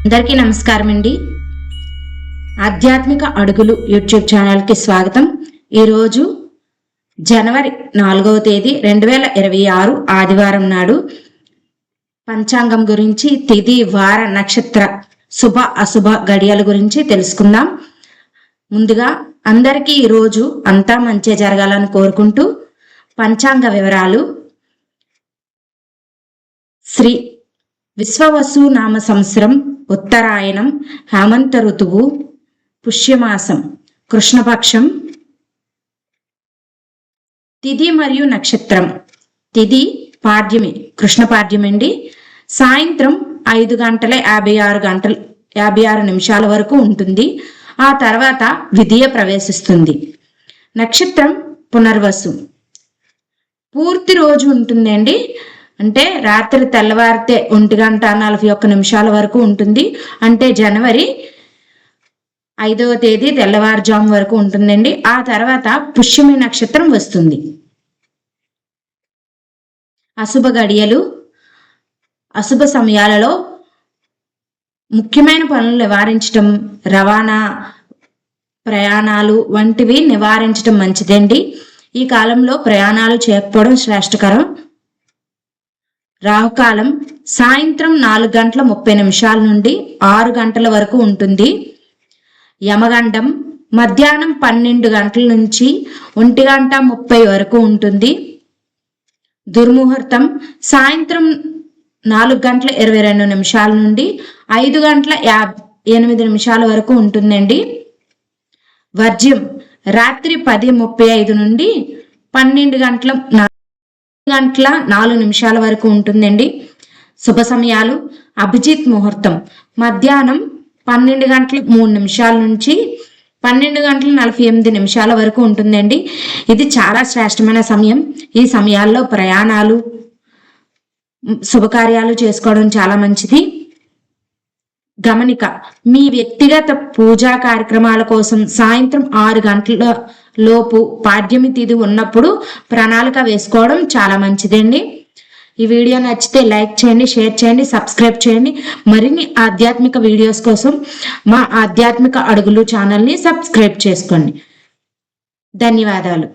అందరికీ నమస్కారం అండి. ఆధ్యాత్మిక అడుగులు యూట్యూబ్ ఛానల్కి స్వాగతం. ఈరోజు జనవరి 4వ తేదీ 2026 ఆదివారం నాడు పంచాంగం గురించి, తిథి, వార, నక్షత్ర, శుభ అశుభ గడియల గురించి తెలుసుకుందాం. ముందుగా అందరికీ ఈరోజు అంతా మంచి జరగాలని కోరుకుంటూ పంచాంగ వివరాలు. శ్రీ విశ్వవసు నామ సంవత్సరం, ఉత్తరాయణం, హేమంత ఋతువు, పుష్యమాసం, కృష్ణపక్షం. తిథి మరియు నక్షత్రం. తిథి పాడ్యమి, కృష్ణపాడ్యమండి. సాయంత్రం 5:56 వరకు ఉంటుంది. ఆ తర్వాత విధియ ప్రవేశిస్తుంది. నక్షత్రం పునర్వసు. పూర్తి రోజు ఉంటుందండి. అంటే రాత్రి తెల్లవారితే 1:41 వరకు ఉంటుంది. అంటే జనవరి 5వ తేదీ తెల్లవారుజాము వరకు ఉంటుందండి. ఆ తర్వాత పుష్యమి నక్షత్రం వస్తుంది. అశుభ గడియలు. అశుభ సమయాలలో ముఖ్యమైన పనులు నివారించటం, రవాణా, ప్రయాణాలు వంటివి నివారించటం మంచిదండి. ఈ కాలంలో ప్రయాణాలు చేయకపోవడం శ్రేష్టకరం. రాహుకాలం సాయంత్రం 4:30 నుండి 6 గంటల వరకు ఉంటుంది. యమగండం మధ్యాహ్నం 12 గంటల నుంచి 1:30 వరకు ఉంటుంది. దుర్ముహూర్తం సాయంత్రం 4:22 నుండి 5:58 వరకు ఉంటుందండి. వర్జ్యం రాత్రి 10:35 నుండి 12:04 వరకు ఉంటుందండి. శుభ సమయాలు. అభిజిత్ ముహూర్తం మధ్యాహ్నం 12:03 నుంచి 12:48 వరకు ఉంటుందండి. ఇది చాలా శ్రేష్టమైన సమయం. ఈ సమయాల్లో ప్రయాణాలు, శుభకార్యాలు చేసుకోవడం చాలా మంచిది. గమనిక: మీ వ్యక్తిగత పూజా కార్యక్రమాల కోసం సాయంత్రం 6 గంటల లోపు పాడ్యమి తిథి ఉన్నప్పుడు ప్రణాళిక వేసుకోవడం చాలా మంచిదండి. ఈ వీడియో నచ్చితే లైక్ చేయండి, షేర్ చేయండి, సబ్స్క్రైబ్ చేయండి. మరిన్ని ఆధ్యాత్మిక వీడియోస్ కోసం మా ఆధ్యాత్మిక అడుగులు ఛానల్ని సబ్స్క్రైబ్ చేసుకోండి. ధన్యవాదాలు.